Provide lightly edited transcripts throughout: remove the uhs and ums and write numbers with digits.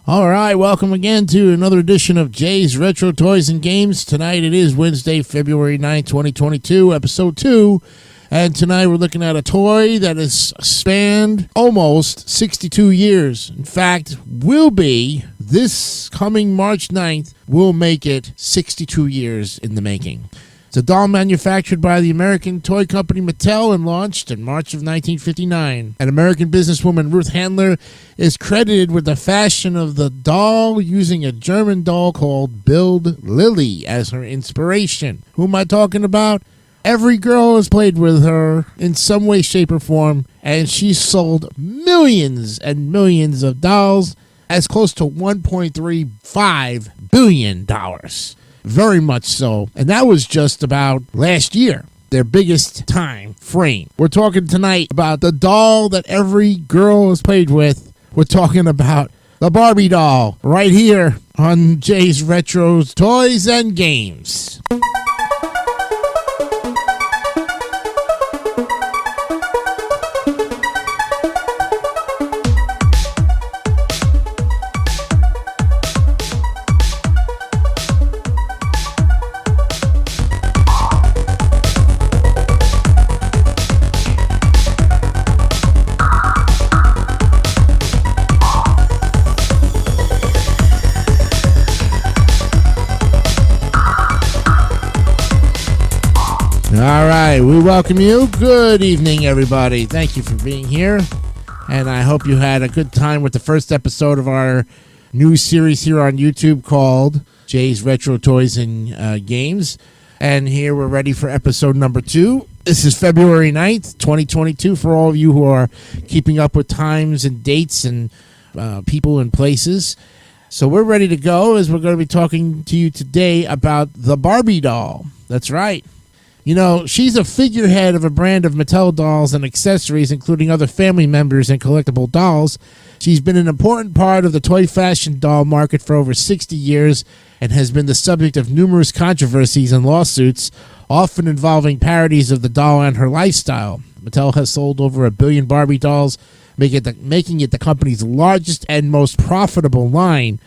All right, welcome again to another edition of Jay's Retro Toys and Games. Tonight it is Wednesday, February 9th, 2022, episode 2. And tonight we're looking at a toy that has spanned almost 62 years. In fact, will be this coming March 9th, will make it 62 years in the making. It's a doll manufactured by the American toy company Mattel and launched in March of 1959. An American businesswoman, Ruth Handler, is credited with the fashion of the doll, using a German doll called Build Lily as her inspiration. Who am I talking about? Every girl has played with her in some way, shape, or form, and she's sold millions and millions of dolls, as close to $1.35 billion. Very much so. And that was just about last year, their biggest time frame. We're talking tonight about the doll that every girl has played with. We're talking about the Barbie doll right here on Jay's Retro Toys and Games. All right, we welcome you. Good evening, everybody. Thank you for being here, and I hope you had a good time with the first episode of our new series here on YouTube called Jay's Retro Toys and Games. And here we're ready for episode number 2. This is February 9th, 2022, for all of you who are keeping up with times and dates and people and places. So we're ready to go, as we're going to be talking to you today about the Barbie doll. That's right. You know, she's a figurehead of a brand of Mattel dolls and accessories, including other family members and collectible dolls. She's been an important part of the toy fashion doll market for over 60 years and has been the subject of numerous controversies and lawsuits, often involving parodies of the doll and her lifestyle. Mattel has sold over 1 billion Barbie dolls, making it the company's largest and most profitable line.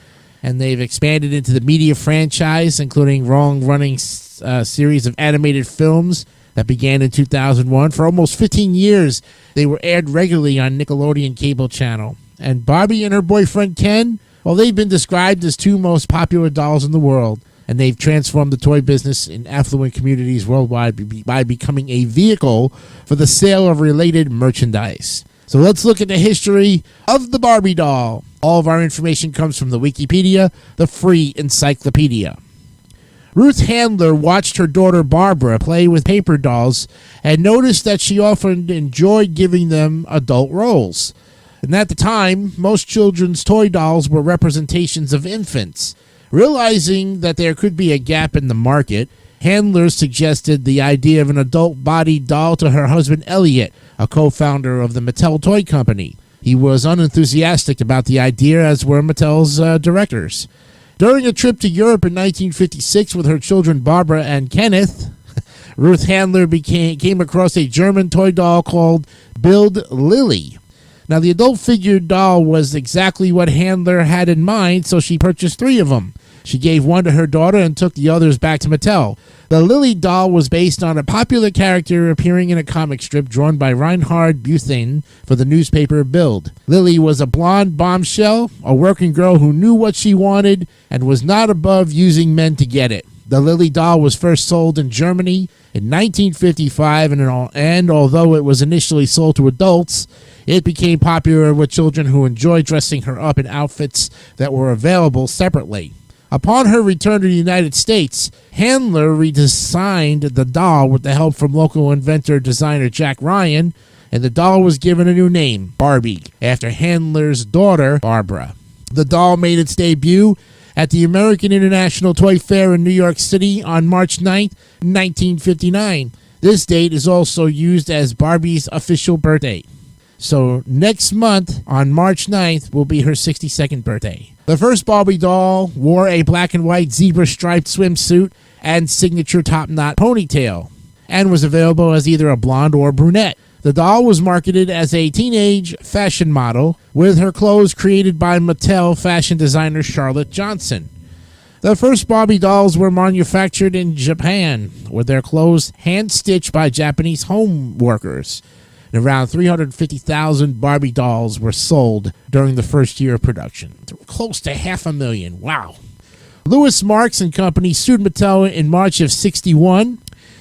And they've expanded into the media franchise, including long-running series of animated films that began in 2001. For almost 15 years, they were aired regularly on Nickelodeon cable channel. And Barbie and her boyfriend Ken, well, they've been described as 2 most popular dolls in the world, and they've transformed the toy business in affluent communities worldwide by becoming a vehicle for the sale of related merchandise. So let's look at the history of the Barbie doll. All of our information comes from the Wikipedia, the free encyclopedia. Ruth Handler watched her daughter Barbara play with paper dolls and noticed that she often enjoyed giving them adult roles. And at the time, most children's toy dolls were representations of infants. Realizing that there could be a gap in the market, Handler suggested the idea of an adult-bodied doll to her husband Elliot, a co-founder of the Mattel Toy Company. He was unenthusiastic about the idea, as were Mattel's directors. During a trip to Europe in 1956 with her children Barbara and Kenneth, Ruth Handler came across a German toy doll called Build Lily. Now, the adult figure doll was exactly what Handler had in mind, so she purchased 3 of them. She gave one to her daughter and took the others back to Mattel. The Lily doll was based on a popular character appearing in a comic strip drawn by Reinhard Buthyn for the newspaper Bild. Lily was a blonde bombshell, a working girl who knew what she wanted and was not above using men to get it. The Lily doll was first sold in Germany in 1955, and although it was initially sold to adults, it became popular with children who enjoyed dressing her up in outfits that were available separately. Upon her return to the United States, Handler redesigned the doll with the help from local inventor-designer Jack Ryan, and the doll was given a new name, Barbie, after Handler's daughter, Barbara. The doll made its debut at the American International Toy Fair in New York City on March 9, 1959. This date is also used as Barbie's official birthday. So next month, on March 9th, will be her 62nd birthday. The first Barbie doll wore a black and white zebra-striped swimsuit and signature top-knot ponytail, and was available as either a blonde or brunette. The doll was marketed as a teenage fashion model, with her clothes created by Mattel fashion designer Charlotte Johnson. The first Barbie dolls were manufactured in Japan, with their clothes hand-stitched by Japanese home workers. And around 350,000 Barbie dolls were sold during the first year of production. Close to 500,000. Wow. Louis Marks and Company sued Mattel in March of '61.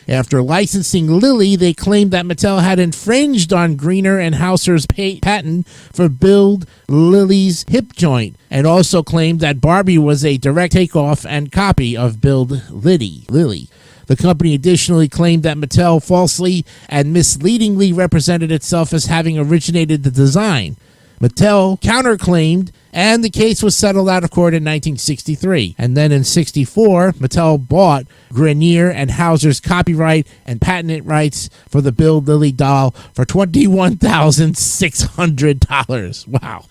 After licensing Lily, they claimed that Mattel had infringed on Greener and Hauser's patent for Build Lily's hip joint, and also claimed that Barbie was a direct takeoff and copy of Build Lily. The company additionally claimed that Mattel falsely and misleadingly represented itself as having originated the design. Mattel counterclaimed, and the case was settled out of court in 1963. And then in '64, Mattel bought Grenier and Hauser's copyright and patent rights for the Build Lily doll for $21,600. Wow.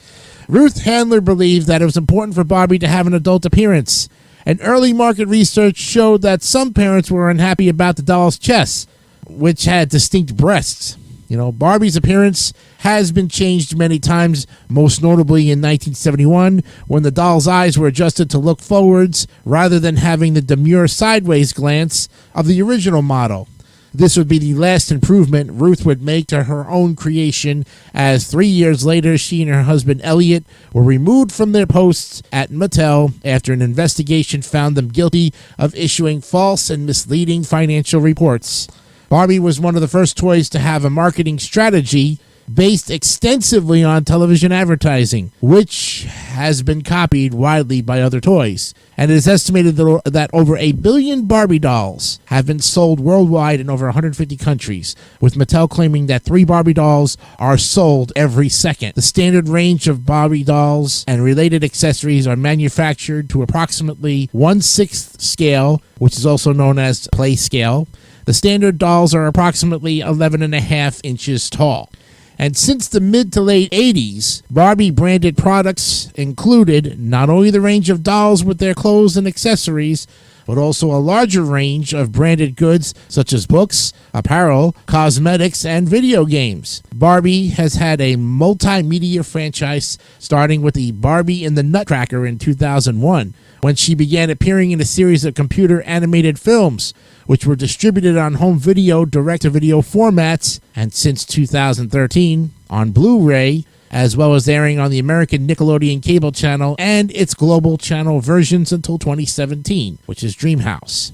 Ruth Handler believed that it was important for Barbie to have an adult appearance. And early market research showed that some parents were unhappy about the doll's chest, which had distinct breasts. Barbie's appearance has been changed many times, most notably in 1971, when the doll's eyes were adjusted to look forwards rather than having the demure sideways glance of the original model. This would be the last improvement Ruth would make to her own creation, as 3 years later she and her husband Elliot were removed from their posts at Mattel after an investigation found them guilty of issuing false and misleading financial reports. Barbie was one of the first toys to have a marketing strategy based extensively on television advertising, which has been copied widely by other toys. And it is estimated that over 1 billion Barbie dolls have been sold worldwide in over 150 countries, with Mattel claiming that 3 Barbie dolls are sold every second. The standard range of Barbie dolls and related accessories are manufactured to approximately 1/6 scale, which is also known as play scale. The standard dolls are approximately 11.5 inches tall. And since the mid to late 80s, Barbie branded products included not only the range of dolls with their clothes and accessories, but also a larger range of branded goods such as books, apparel, cosmetics, and video games. Barbie has had a multimedia franchise, starting with the Barbie in the Nutcracker in 2001, when she began appearing in a series of computer animated films, which were distributed on home video, direct-to-video formats, and since 2013 on Blu-ray, as well as airing on the American Nickelodeon cable channel and its global channel versions until 2017, which is Dreamhouse.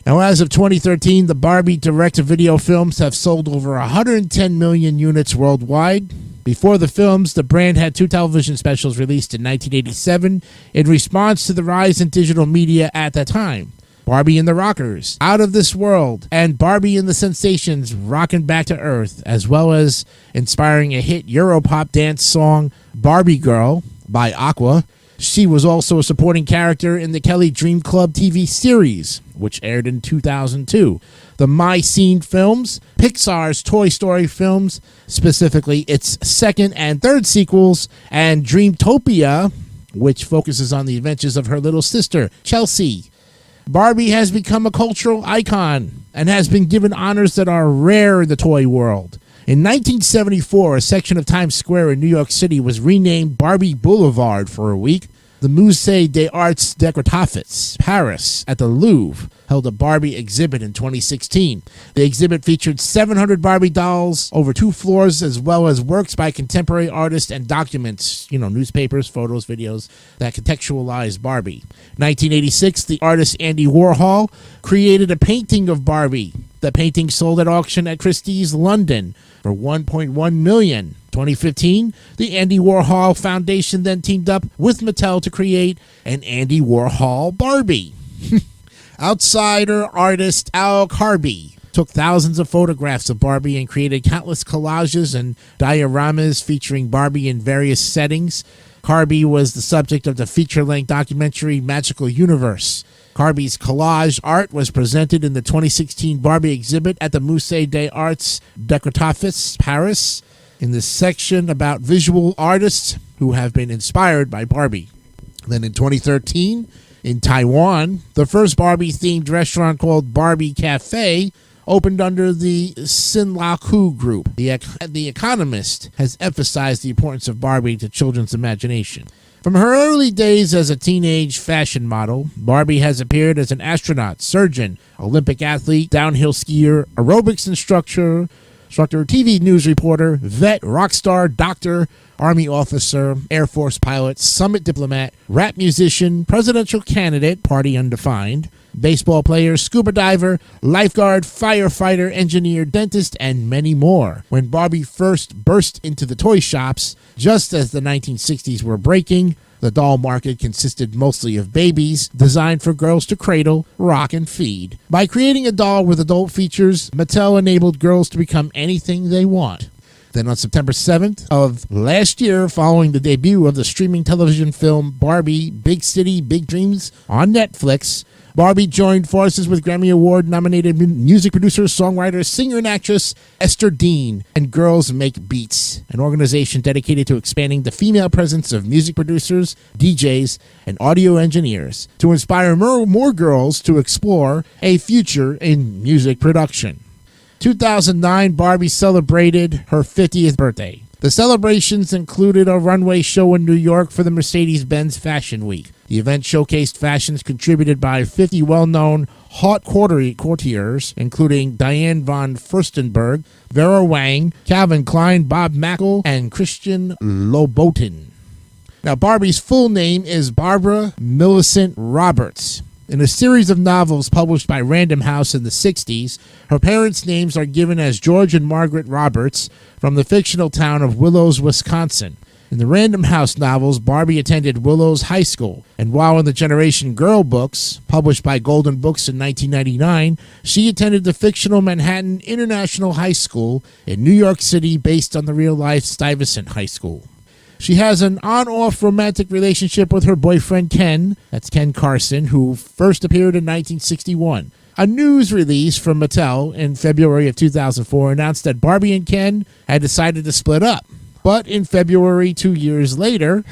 Now, as of 2013, the Barbie direct-to-video films have sold over 110 million units worldwide. Before the films, the brand had 2 television specials released in 1987 in response to the rise in digital media at that time. Barbie and the Rockers, Out of This World, and Barbie and the Sensations, Rockin' Back to Earth, as well as inspiring a hit Europop dance song, Barbie Girl, by Aqua. She was also a supporting character in the Kelly Dream Club TV series, which aired in 2002. The My Scene films, Pixar's Toy Story films, specifically its second and third sequels, and Dreamtopia, which focuses on the adventures of her little sister, Chelsea. Barbie has become a cultural icon and has been given honors that are rare in the toy world. In 1974, a section of Times Square in New York City was renamed Barbie Boulevard for a week. The Musée des Arts Décoratifs, Paris, at the Louvre, held a Barbie exhibit in 2016. The exhibit featured 700 Barbie dolls over 2 floors, as well as works by contemporary artists and documents, newspapers, photos, videos that contextualize Barbie. 1986, the artist Andy Warhol created a painting of Barbie. The painting sold at auction at Christie's, London, for $1.1 million. 2015, the Andy Warhol Foundation then teamed up with Mattel to create an Andy Warhol Barbie. Outsider artist Al Carby took thousands of photographs of Barbie and created countless collages and dioramas featuring Barbie in various settings. Carby was the subject of the feature-length documentary Magical Universe. Carby's collage art was presented in the 2016 Barbie exhibit at the Musée des Arts Décoratifs, Paris, in the section about visual artists who have been inspired by Barbie. Then in 2013, in Taiwan, the first Barbie-themed restaurant called Barbie Cafe opened under the Sinlaku Group. The Economist has emphasized the importance of Barbie to children's imagination. From her early days as a teenage fashion model, Barbie has appeared as an astronaut, surgeon, Olympic athlete, downhill skier, aerobics instructor, TV news reporter, vet, rock star, doctor, Army officer, Air Force pilot, summit diplomat, rap musician, presidential candidate, party undefined, baseball player, scuba diver, lifeguard, firefighter, engineer, dentist, and many more. When Barbie first burst into the toy shops, just as the 1960s were breaking, the doll market consisted mostly of babies designed for girls to cradle, rock, and feed. By creating a doll with adult features, Mattel enabled girls to become anything they want. Then on September 7th of last year, following the debut of the streaming television film Barbie, Big City, Big Dreams on Netflix, Barbie joined forces with Grammy Award-nominated music producer, songwriter, singer, and actress Esther Dean and Girls Make Beats, an organization dedicated to expanding the female presence of music producers, DJs, and audio engineers to inspire more girls to explore a future in music production. 2009, Barbie celebrated her 50th birthday. The celebrations included a runway show in New York for the Mercedes-Benz Fashion Week. The event showcased fashions contributed by 50 well-known haute courtiers, including Diane von Furstenberg, Vera Wang, Calvin Klein, Bob Mackel, and Christian Louboutin. Now, Barbie's full name is Barbara Millicent Roberts. In a series of novels published by Random House in the 60s, her parents' names are given as George and Margaret Roberts from the fictional town of Willows, Wisconsin. In the Random House novels, Barbie attended Willows High School, and while in the Generation Girl books, published by Golden Books in 1999, she attended the fictional Manhattan International High School in New York City based on the real-life Stuyvesant High School. She has an on-off romantic relationship with her boyfriend Ken, that's Ken Carson, who first appeared in 1961. A news release from Mattel in February of 2004 announced that Barbie and Ken had decided to split up. But in February, 2 years later,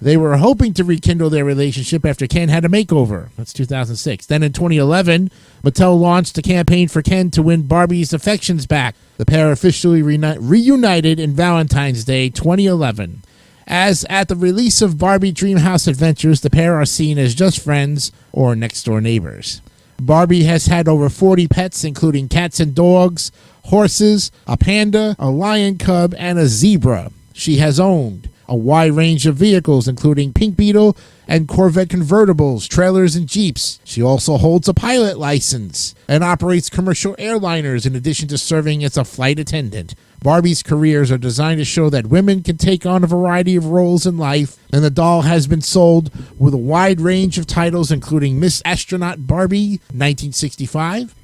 they were hoping to rekindle their relationship after Ken had a makeover. That's 2006. Then in 2011, Mattel launched a campaign for Ken to win Barbie's affections back. The pair officially reunited in Valentine's Day 2011. As at the release of Barbie Dreamhouse Adventures, the pair are seen as just friends or next-door neighbors. Barbie has had over 40 pets, including cats and dogs, horses, a panda, a lion cub, and a zebra. She has owned a wide range of vehicles, including Pink Beetle and Corvette convertibles, trailers, and Jeeps. She also holds a pilot license and operates commercial airliners in addition to serving as a flight attendant. Barbie's careers are designed to show that women can take on a variety of roles in life, and the doll has been sold with a wide range of titles, including Miss Astronaut Barbie, 1965,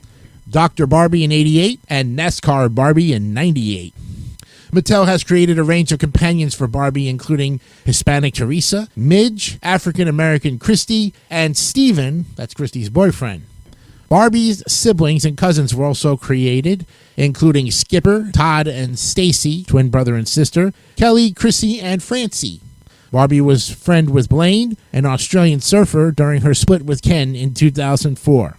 Dr. Barbie in 88, and NASCAR Barbie in 98. Mattel has created a range of companions for Barbie, including Hispanic Teresa, Midge, African-American Christy, and Steven, that's Christy's boyfriend. Barbie's siblings and cousins were also created, including Skipper, Todd, and Stacy, twin brother and sister, Kelly, Chrissy, and Francie. Barbie was friend with Blaine, an Australian surfer, during her split with Ken in 2004.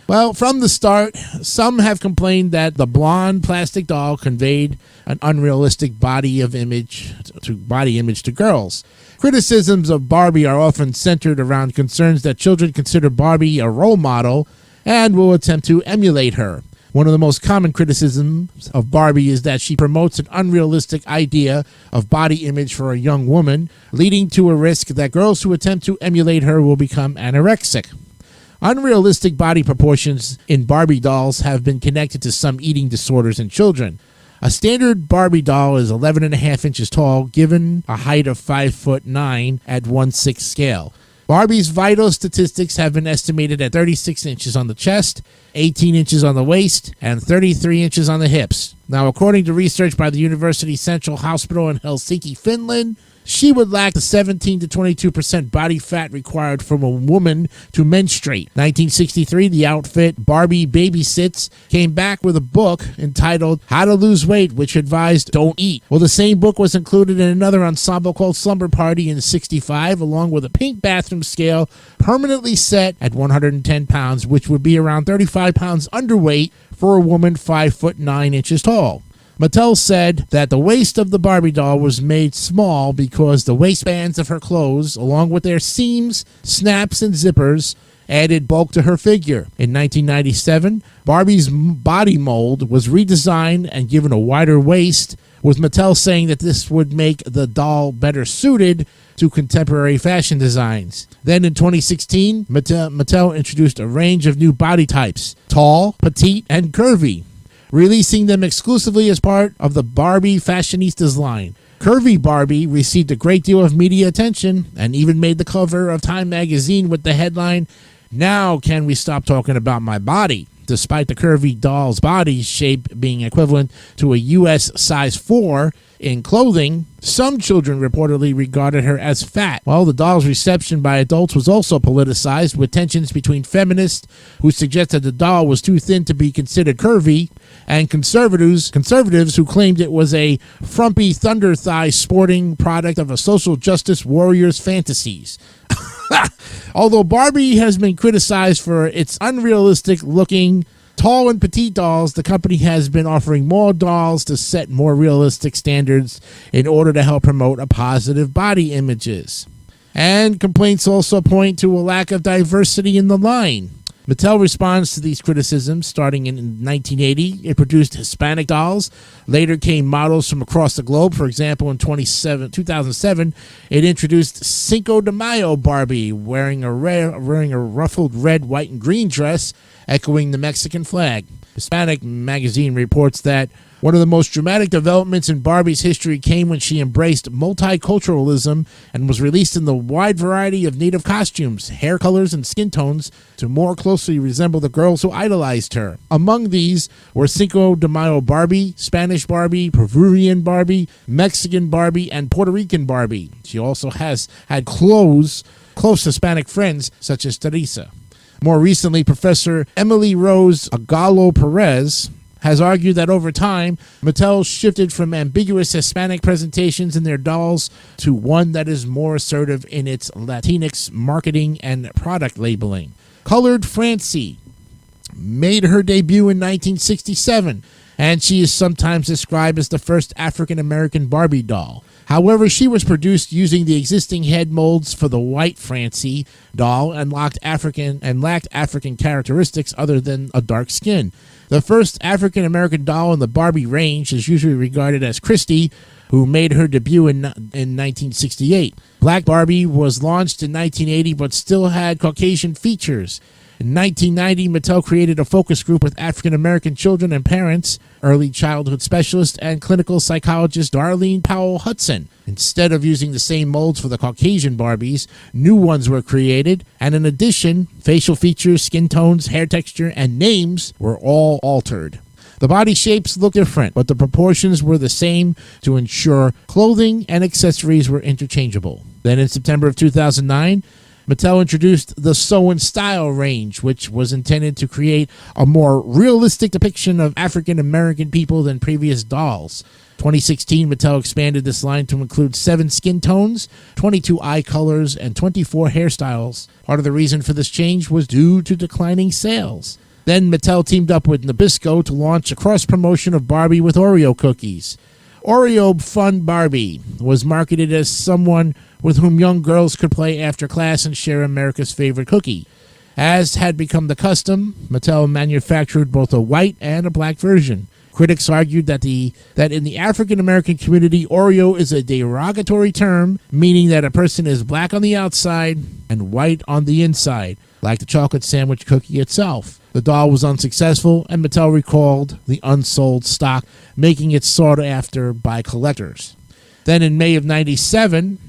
Well, from the start, some have complained that the blonde plastic doll conveyed an unrealistic body image to girls. Criticisms of Barbie are often centered around concerns that children consider Barbie a role model and will attempt to emulate her. One of the most common criticisms of Barbie is that she promotes an unrealistic idea of body image for a young woman, leading to a risk that girls who attempt to emulate her will become anorexic. Unrealistic body proportions in Barbie dolls have been connected to some eating disorders in children. A standard Barbie doll is 11.5 inches tall, given a height of 5'9" at 1/6 scale. Barbie's vital statistics have been estimated at 36 inches on the chest, 18 inches on the waist, and 33 inches on the hips. Now, according to research by the University Central Hospital in Helsinki, Finland, she would lack the 17 to 22% body fat required from a woman to menstruate. 1963, the outfit Barbie Babysits came back with a book entitled How to Lose Weight, which advised don't eat. Well, the same book was included in another ensemble called Slumber Party in 65, along with a pink bathroom scale permanently set at 110 pounds, which would be around 35 pounds underweight for a woman 5 foot 9 inches tall. Mattel said that the waist of the Barbie doll was made small because the waistbands of her clothes, along with their seams, snaps, and zippers, added bulk to her figure. In 1997, Barbie's body mold was redesigned and given a wider waist, with Mattel saying that this would make the doll better suited to contemporary fashion designs. Then in 2016, Mattel introduced a range of new body types: tall, petite, and curvy, releasing them exclusively as part of the Barbie Fashionistas line. Curvy Barbie received a great deal of media attention and even made the cover of Time magazine with the headline, "Now Can We Stop Talking About My Body?" Despite the curvy doll's body shape being equivalent to a U.S. size 4 in clothing, some children reportedly regarded her as fat. Well, the doll's reception by adults was also politicized, with tensions between feminists who suggested the doll was too thin to be considered curvy, and conservatives who claimed it was a frumpy thunder thigh sporting product of a social justice warrior's fantasies. Although Barbie has been criticized for its unrealistic looking tall and petite dolls, the company has been offering more dolls to set more realistic standards in order to help promote a positive body images. And complaints also point to a lack of diversity in the line. Mattel responds to these criticisms. Starting in 1980, it produced Hispanic dolls. Later came models from across the globe. For example, in 2007, it introduced Cinco de Mayo Barbie, wearing a ruffled red, white, and green dress, echoing the Mexican flag. Hispanic magazine reports that one of the most dramatic developments in Barbie's history came when she embraced multiculturalism and was released in the wide variety of native costumes, hair colors, and skin tones to more closely resemble the girls who idolized her. Among these were Cinco de Mayo Barbie, Spanish Barbie, Peruvian Barbie, Mexican Barbie, and Puerto Rican Barbie. She also has had close Hispanic friends such as Teresa. More recently, Professor Emily Rose Agallo Perez has argued that over time, Mattel shifted from ambiguous Hispanic presentations in their dolls to one that is more assertive in its Latinx marketing and product labeling. Colored Francie made her debut in 1967, and she is sometimes described as the first African-American Barbie doll. However, she was produced using the existing head molds for the white Francie doll and lacked African characteristics other than a dark skin. The first African-American doll in the Barbie range is usually regarded as Christy, who made her debut in 1968. Black Barbie was launched in 1980 but still had Caucasian features. In 1990, Mattel created a focus group with African-American children and parents, early childhood specialist, and clinical psychologist Darlene Powell Hudson. Instead of using the same molds for the Caucasian Barbies, new ones were created, and in addition, facial features, skin tones, hair texture, and names were all altered. The body shapes look different, but the proportions were the same to ensure clothing and accessories were interchangeable. Then in September of 2009, Mattel introduced the Sew and Style range, which was intended to create a more realistic depiction of African American people than previous dolls. 2016, Mattel expanded this line to include 7 skin tones, 22 eye colors, and 24 hairstyles. Part of the reason for this change was due to declining sales. Then Mattel teamed up with Nabisco to launch a cross-promotion of Barbie with Oreo cookies. Oreo Fun Barbie was marketed as someone with whom young girls could play after class and share America's favorite cookie. As had become the custom, Mattel manufactured both a white and a black version. Critics argued that in the African-American community, Oreo is a derogatory term, meaning that a person is black on the outside and white on the inside, like the chocolate sandwich cookie itself. The doll was unsuccessful, and Mattel recalled the unsold stock, making it sought after by collectors. Then in May of '97,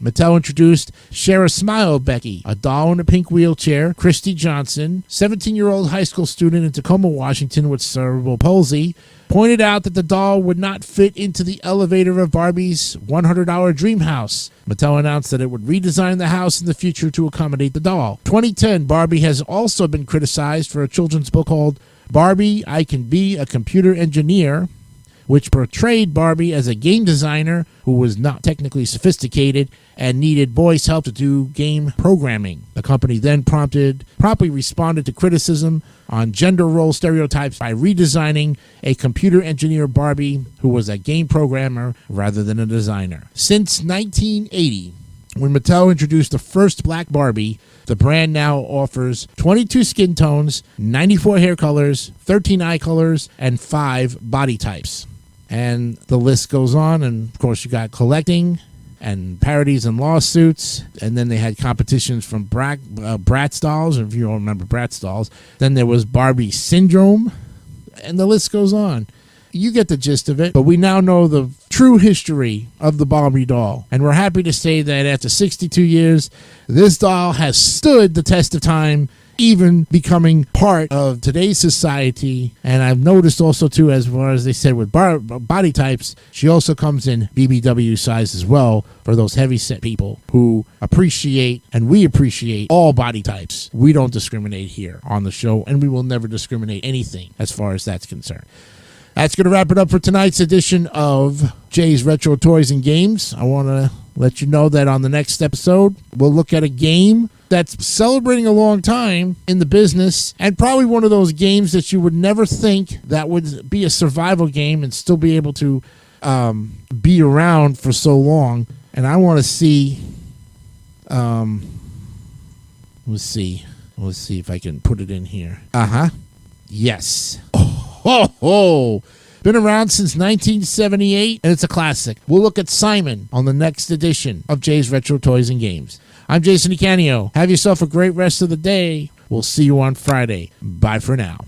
Mattel introduced Share a Smile Becky, a doll in a pink wheelchair. Christy Johnson, 17-year-old high school student in Tacoma, Washington with cerebral palsy, pointed out that the doll would not fit into the elevator of Barbie's $100 dream house. Mattel announced that it would redesign the house in the future to accommodate the doll. 2010, Barbie has also been criticized for a children's book called Barbie, I Can Be a Computer Engineer, which portrayed Barbie as a game designer who was not technically sophisticated and needed boys' help to do game programming. The company then promptly responded to criticism on gender role stereotypes by redesigning a computer engineer Barbie who was a game programmer rather than a designer. Since 1980, when Mattel introduced the first black Barbie, the brand now offers 22 skin tones, 94 hair colors, 13 eye colors, and 5 body types. And the list goes on, and of course you got collecting and parodies and lawsuits, and then they had competitions from Bratz dolls, if you don't remember Bratz dolls. Then there was Barbie Syndrome, and the list goes on. You get the gist of it, but we now know the true history of the Barbie doll, and we're happy to say that after 62 years, this doll has stood the test of time, even becoming part of today's society. And I've noticed also too, as far as they said with body types, she also comes in BBW size as well for those heavy set people who appreciate, and we appreciate, all body types. We don't discriminate here on the show, and we will never discriminate anything as far as that's concerned. That's going to wrap it up for tonight's edition of Jay's Retro Toys and Games. I want to let you know that on the next episode, we'll look at a game that's celebrating a long time in the business, and probably one of those games that you would never think that would be a survival game and still be able to be around for so long. And I want to see, let's see if I can put it in here. Yes. Been around since 1978, and it's a classic. We'll look at Simon on the next edition of Jay's Retro Toys and Games. I'm Jason Icanio. Have yourself a great rest of the day. We'll see you on Friday. Bye for now.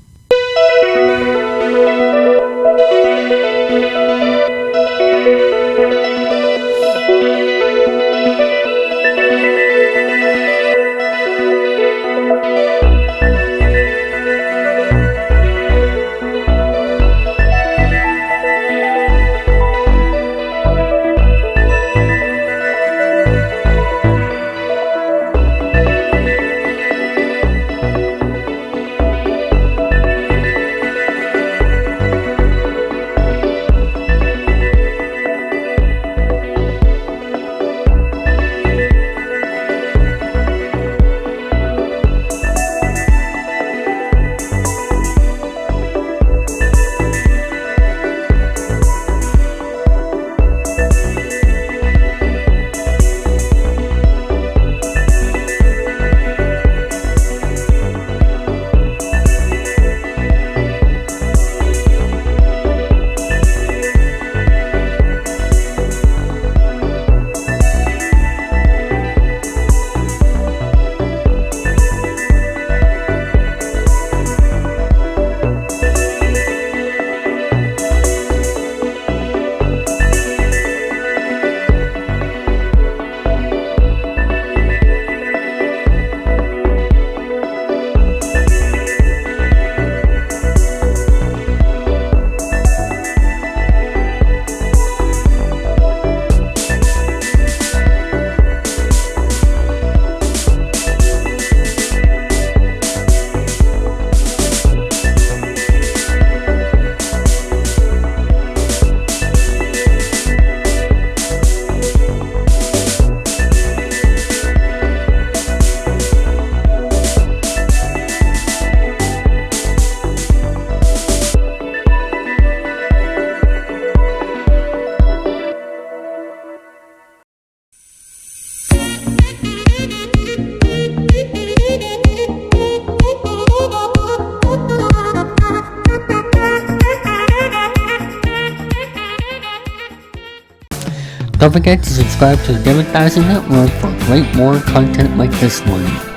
Don't forget to subscribe to the David3000 Network for great more content like this one.